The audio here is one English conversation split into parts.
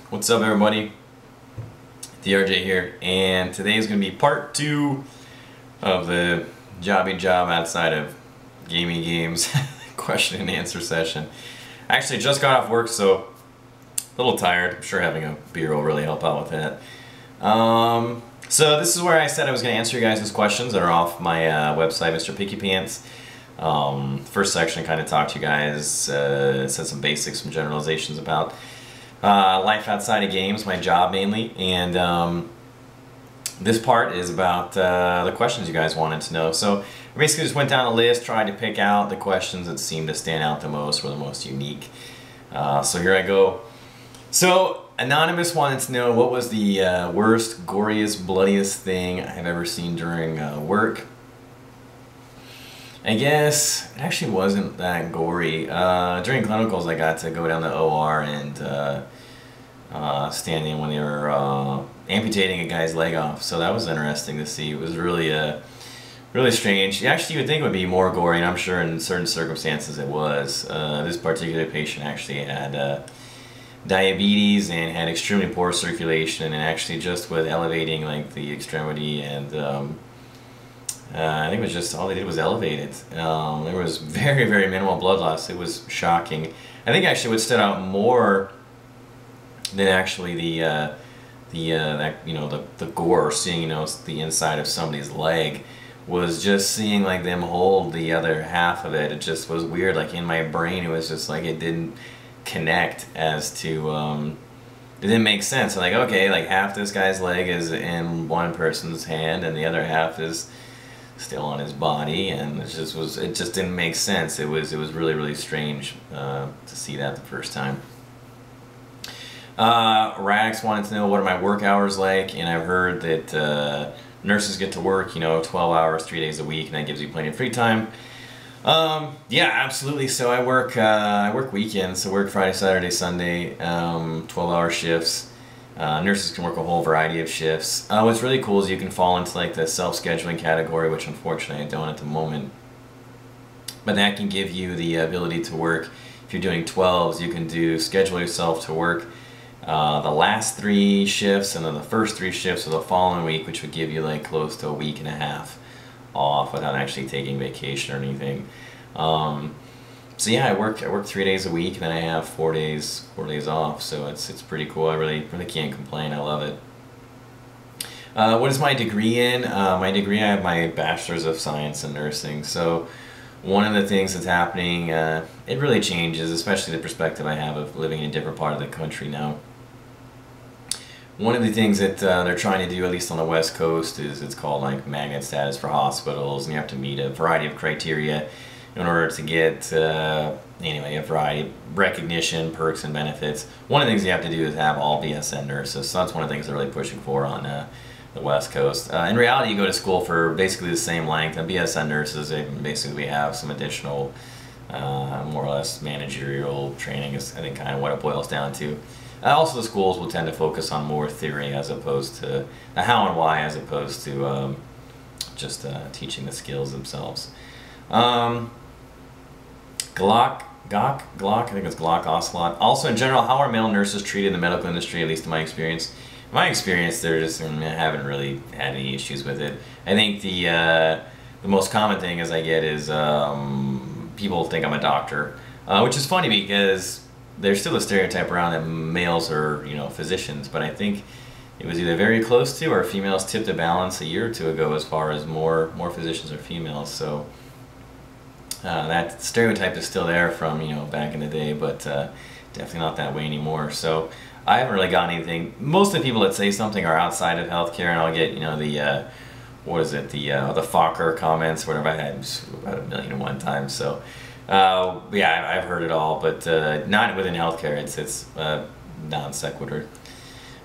What's up, everybody? DRJ here, and today is going to be part 2 of the Jobby job outside of gaming games question and answer session. I actually just got off work, so a little tired. I'm sure having a beer will really help out with that. So this is where I said I was going to answer you guys' questions that are off my website, Mr. Picky Pants. First section kind of talked to you guys, said some basics, some generalizations about life outside of games, my job mainly, and this part is about the questions you guys wanted to know. So I basically just went down the list, tried to pick out the questions that seemed to stand out the most, were the most unique. So here I go. So Anonymous wanted to know what was the worst, goriest, bloodiest thing I've ever seen during work. I guess it actually wasn't that gory. During clinicals I got to go down the OR and stand in when they were amputating a guy's leg off, so that was interesting to see. It was really really strange. Actually, you would think it would be more gory, and I'm sure in certain circumstances it was. This particular patient actually had diabetes and had extremely poor circulation, and actually just with elevating like the extremity and I think it was just all they did was elevate it. There was very minimal blood loss. It was shocking. I think actually what stood out more than actually the gore, seeing the inside of somebody's leg, was just seeing like them hold the other half of it. It just was weird. Like in my brain, it was just like it didn't connect as to it didn't make sense. Like, okay, like half this guy's leg is in one person's hand and the other half is still on his body, and it just didn't make sense. It was really strange to see that the first time. Rax wanted to know what are my work hours like, and I've heard that nurses get to work 12 hours 3 days a week, and that gives you plenty of free time. Yeah, absolutely. So I work weekends, so work Friday, Saturday, Sunday, 12-hour shifts. Nurses can work a whole variety of shifts. What's really cool is you can fall into like the self-scheduling category, which unfortunately I don't at the moment. But that can give you the ability to work. If you're doing 12s, you can schedule yourself to work the last 3 shifts and then the first 3 shifts of the following week, which would give you like close to a week and a half off without actually taking vacation or anything. So yeah, I work 3 days a week, and then I have 4 days off. So it's pretty cool. I really can't complain. I love it. What is my degree in? My degree, I have my Bachelor's of Science in Nursing. So one of the things that's happening, it really changes, especially the perspective I have of living in a different part of the country now. One of the things that they're trying to do, at least on the West Coast, is it's called like magnet status for hospitals, and you have to meet a variety of criteria in order to get, anyway, a variety of recognition, perks, and benefits. One of the things you have to do is have all BSN nurses, so that's one of the things they're really pushing for on the West Coast. In reality, you go to school for basically the same length, and BSN nurses, they basically have some additional, more or less managerial training is, I think, kind of what it boils down to. Also, the schools will tend to focus on more theory as opposed to the how and why, as opposed to just teaching the skills themselves. Glock, I think it's Glock Ocelot. Also, in general, how are male nurses treated in the medical industry, at least in my experience? In my experience, they're just, I haven't really had any issues with it. I think the most common thing I get is people think I'm a doctor, which is funny because there's still a stereotype around that males are, physicians, but I think it was either very close to or females tipped the balance a year or 2 ago as far as more physicians are females. So that stereotype is still there from back in the day, but definitely not that way anymore. So I haven't really gotten anything. Most of the people that say something are outside of healthcare, and I'll get the what is it, the Fokker comments, whatever. I had about 1,000,001 times. So yeah, I've heard it all, but not within healthcare. It's non sequitur.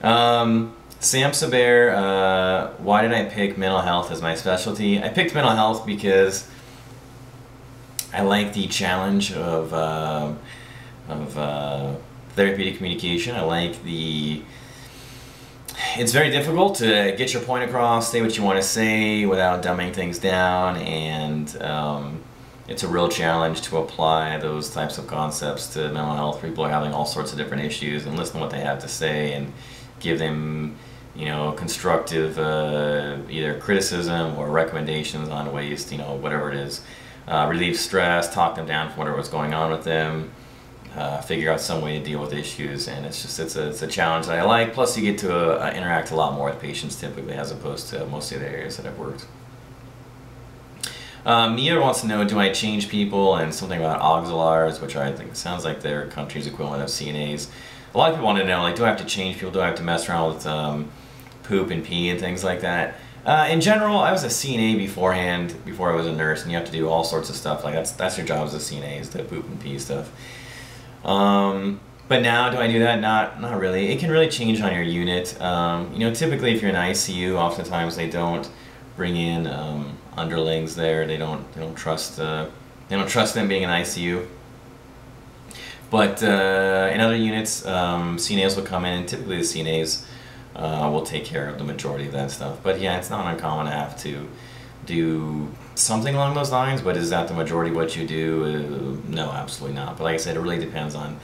Sam Saber, why did I pick mental health as my specialty? I picked mental health because I like the challenge of therapeutic communication. I like it's very difficult to get your point across, say what you want to say without dumbing things down, and it's a real challenge to apply those types of concepts to mental health. People are having all sorts of different issues, and listen to what they have to say and give them, you know, constructive either criticism or recommendations on ways to, you know, whatever it is, relieve stress, talk them down from whatever's going on with them, figure out some way to deal with issues. And it's just, it's a challenge that I like. Plus you get to interact a lot more with patients typically, as opposed to most of the areas that I've worked. Mia wants to know, do I change people, and something about auxiliars, which I think sounds like their country's equivalent of CNAs. A lot of people want to know, like, do I have to change people? Do I have to mess around with poop and pee and things like that? In general, I was a CNA beforehand, before I was a nurse, and you have to do all sorts of stuff. Like, that's your job as a CNA, is the poop and pee stuff. But now, do I do that? Not really. It can really change on your unit. You know, typically if you're in ICU, oftentimes they don't bring in underlings there. They don't trust them being in ICU. But in other units, CNAs will come in, and typically the CNAs will take care of the majority of that stuff. But yeah, it's not uncommon to have to do something along those lines, but is that the majority of what you do? No, absolutely not. But like I said, it really depends on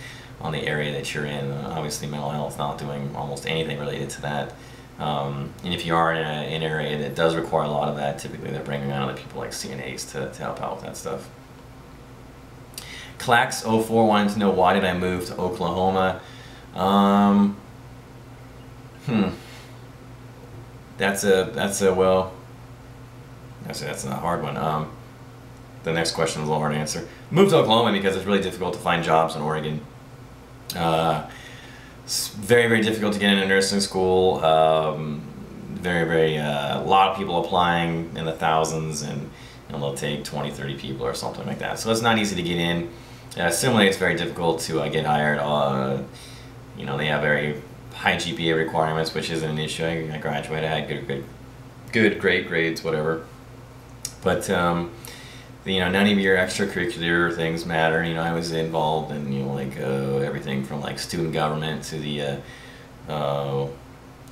the area that you're in. Obviously mental health, not doing almost anything related to that. And if you are in an area that does require a lot of that, typically they're bringing on other people like CNAs to help out with that stuff. Clax04 wanted to know, why did I move to Oklahoma? That's a hard one. The next question is a little hard to answer. Moved to Oklahoma because it's really difficult to find jobs in Oregon. It's very, very difficult to get into nursing school. A lot of people applying in the thousands, and you know, they'll take 20, 30 people or something like that. So it's not easy to get in. Similarly, it's very difficult to get hired. You know, they have very high GPA requirements, which isn't an issue. I graduated, I had good, great grades, whatever. But you know, none of your extracurricular things matter. You know, I was involved in, you know, like everything from like student government to the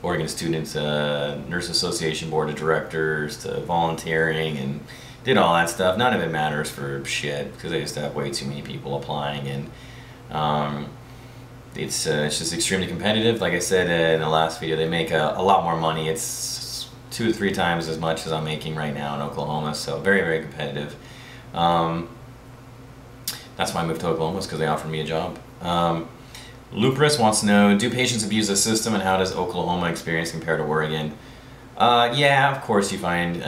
Oregon Students Nurse Association Board of Directors to volunteering, and did all that stuff. None of it matters for shit because they just have way too many people applying, and it's just extremely competitive. Like I said in the last video, they make a lot more money. It's 2 to 3 times as much as I'm making right now in Oklahoma, so very, very competitive. That's why I moved to Oklahoma, because they offered me a job. Lupus wants to know, do patients abuse the system, and how does Oklahoma experience compare to Oregon? Yeah, of course you find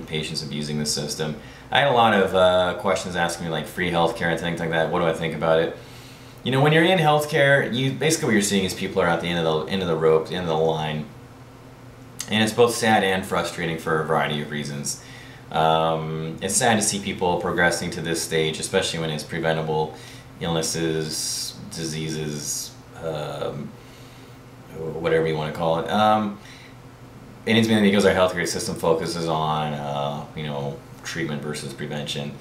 patients abusing the system. I had a lot of questions asking me like free healthcare and things like that. What do I think about it? You know, when you're in healthcare, basically what you're seeing is people are at the end of the rope, the end of the line, and it's both sad and frustrating for a variety of reasons. It's sad to see people progressing to this stage, especially when it's preventable illnesses, diseases, whatever you want to call it. And it's mainly because our healthcare system focuses on, you know, treatment versus prevention.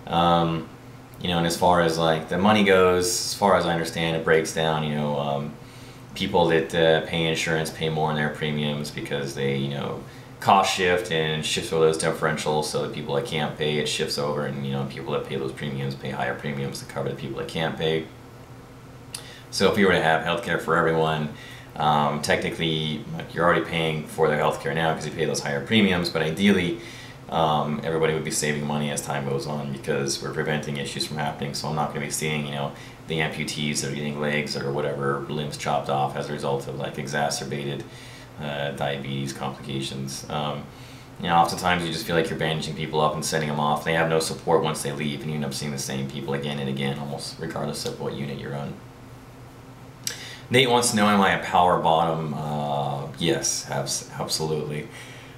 You know, and as far as like the money goes, as far as I understand, it breaks down, you know, people that pay insurance pay more in their premiums because they, you know, cost shift and shifts over those differentials, so the people that can't pay, it shifts over, and you know, people that pay those premiums pay higher premiums to cover the people that can't pay. So if we were to have healthcare for everyone, technically you're already paying for their healthcare now because you pay those higher premiums, but ideally everybody would be saving money as time goes on because we're preventing issues from happening. So I'm not going to be seeing, you know, the amputees that are getting legs or whatever limbs chopped off as a result of like exacerbated diabetes complications. You know, oftentimes you just feel like you're bandaging people up and sending them off. They have no support once they leave, and you end up seeing the same people again and again, almost regardless of what unit you're on. Nate wants to know, am I a power bottom? Yes, absolutely.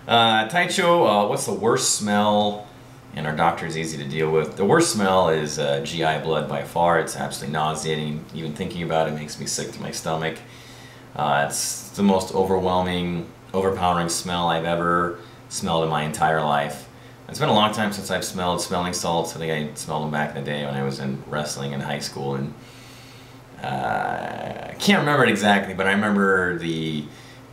Taicho, what's the worst smell? And our doctor is easy to deal with. The worst smell is GI blood by far. It's absolutely nauseating. Even thinking about it makes me sick to my stomach. It's the most overwhelming, overpowering smell I've ever smelled in my entire life. It's been a long time since I've smelled smelling salts. I think I smelled them back in the day when I was in wrestling in high school, and I can't remember it exactly, but I remember the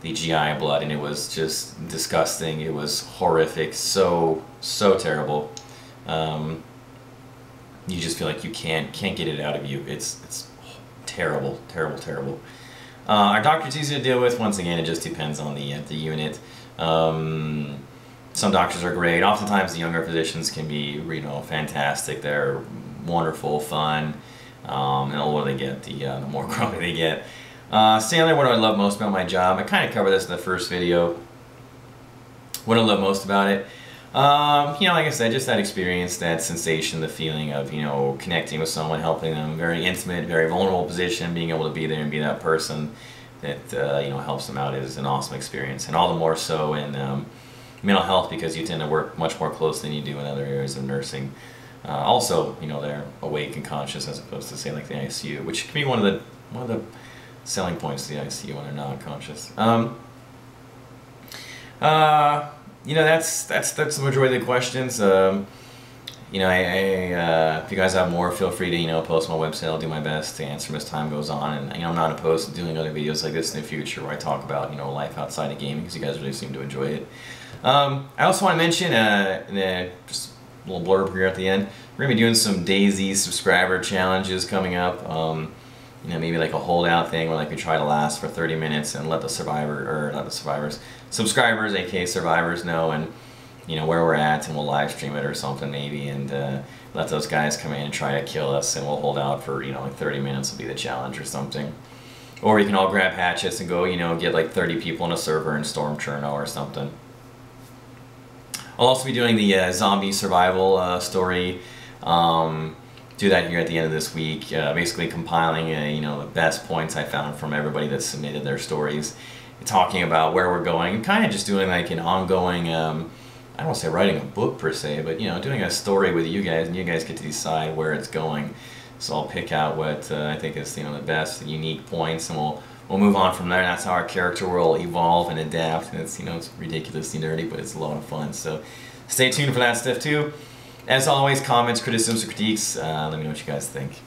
GI blood, and it was just disgusting. It was horrific, so terrible. you just feel like you can't get it out of you. It's terrible, terrible, terrible. Our doctor's easy to deal with. Once again, it just depends on the unit. Some doctors are great. Oftentimes, the younger physicians can be, fantastic. They're wonderful, fun, and the older they get, the more grumpy they get. Stanley, what do I love most about my job? I kind of covered this in the first video. What do I love most about it? Like I said, just that experience, that sensation, the feeling of, connecting with someone, helping them, very intimate, very vulnerable position, being able to be there and be that person that, helps them out is an awesome experience. And all the more so in mental health, because you tend to work much more closely than you do in other areas of nursing. Also, they're awake and conscious as opposed to, say, like the ICU, which can be one of the selling points of the ICU when they're not conscious. That's the majority of the questions. If you guys have more, feel free to, post on my website. I'll do my best to answer them as time goes on. And, I'm not opposed to doing other videos like this in the future where I talk about, life outside of gaming, because you guys really seem to enjoy it. I also want to mention, just a little blurb here at the end, we're going to be doing some DayZ subscriber challenges coming up. Maybe like a holdout thing where like we try to last for 30 minutes and let the subscribers, aka survivors, know and where we're at, and we'll live stream it or something maybe, and let those guys come in and try to kill us, and we'll hold out for like 30 minutes will be the challenge or something. Or you can all grab hatchets and go get like 30 people in a server and storm Cherno or something. I'll also be doing the zombie survival story. Do that here at the end of this week, basically compiling the best points I found from everybody that submitted their stories, talking about where we're going, and kind of just doing like an ongoing, I don't want to say writing a book per se, but doing a story with you guys, and you guys get to decide where it's going. So I'll pick out what I think is the best, unique points, and we'll move on from there. And that's how our character will evolve and adapt. And it's it's ridiculously nerdy, but it's a lot of fun. So stay tuned for that stuff too. As always, comments, criticisms, or critiques, let me know what you guys think.